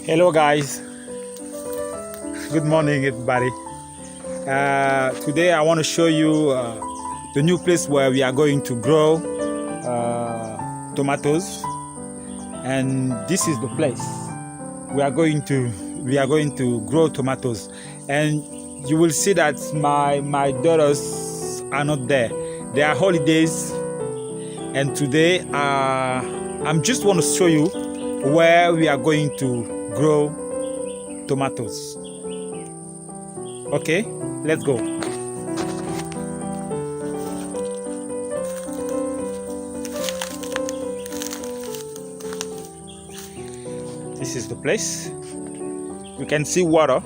Hello guys, good morning everybody. Today I want to show you the new place where we are going to grow tomatoes, and this is the place we are going to grow tomatoes. And you will see that my daughters are not there. They are holidays, and today I'm just want to show you where we are going to grow tomatoes. Okay, let's go. This is the place. You can see water.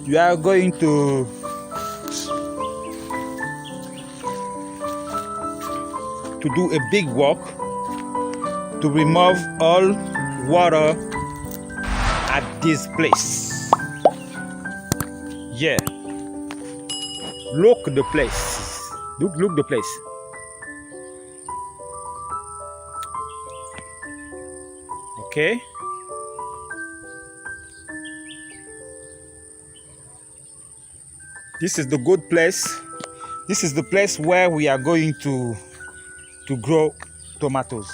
You are going to do a big walk to remove all water at this place. Yeah, look the place. Look the place. Okay. This is the good place. This is the place where we are going to grow tomatoes.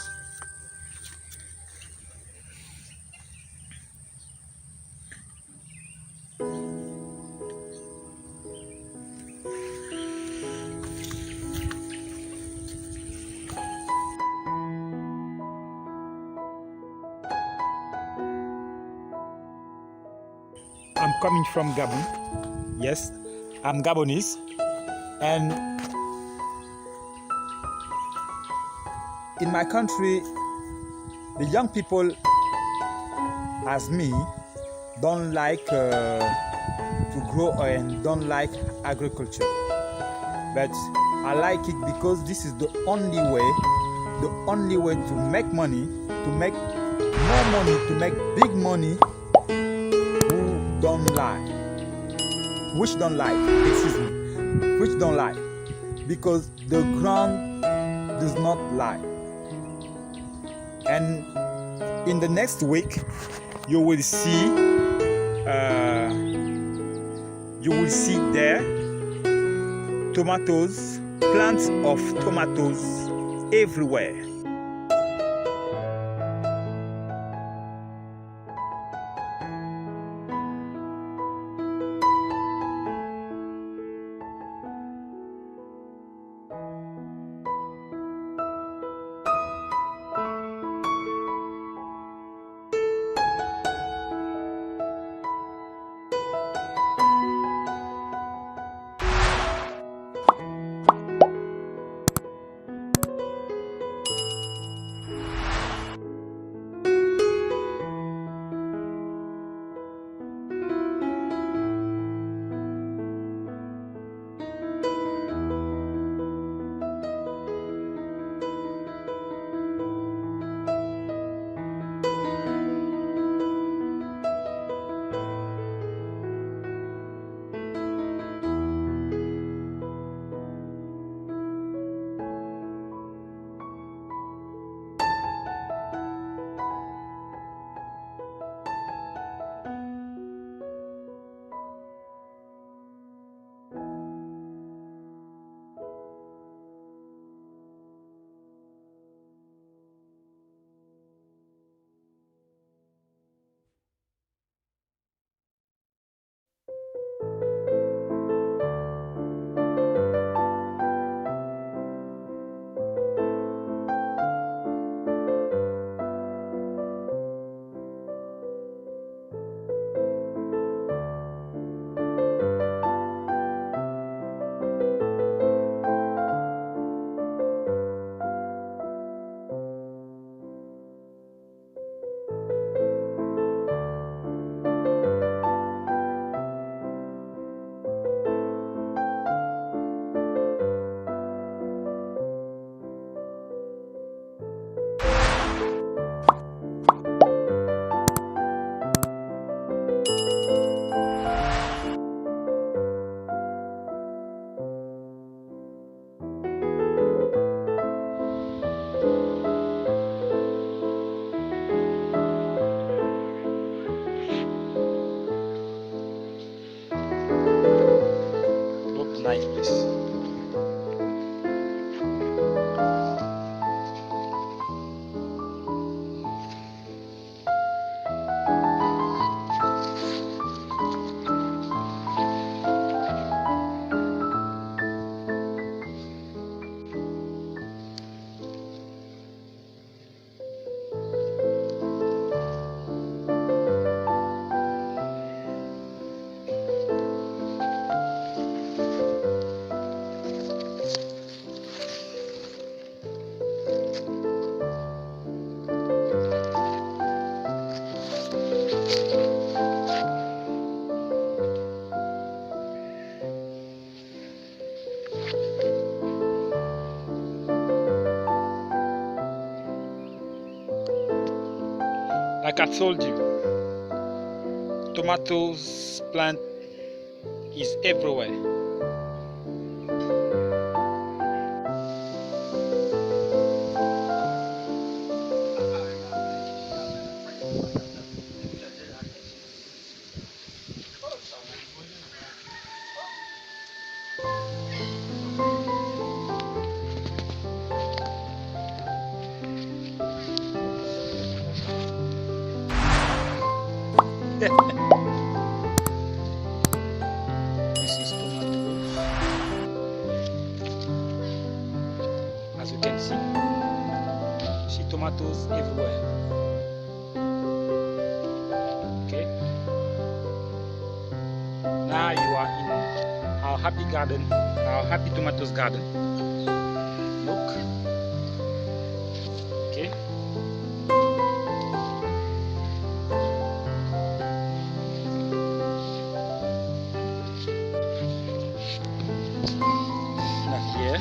I'm coming from Gabon. Yes, I'm Gabonese, and in my country, the young people, as me, don't like to grow and don't like agriculture. But I like it because this is the only way to make money, to make more money, to make big money. Don't lie. Which don't lie? Excuse me. Which don't lie? Because the ground does not lie. And in the next week, you will see there tomatoes, plants of tomatoes everywhere. Like I told you, tomatoes plant is everywhere. This is tomatoes. As you can see tomatoes everywhere. Okay. Now you are in our happy garden, our happy tomatoes garden. Look. Okay. Now here.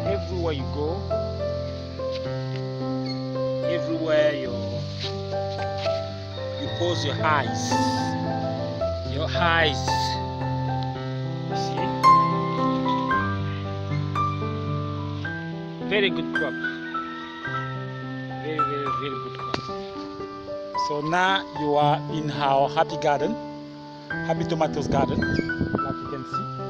Everywhere you go, everywhere you pose your eyes, you see, very good crop, very good crop. So now you are in our happy garden, happy tomatoes garden, like you can see.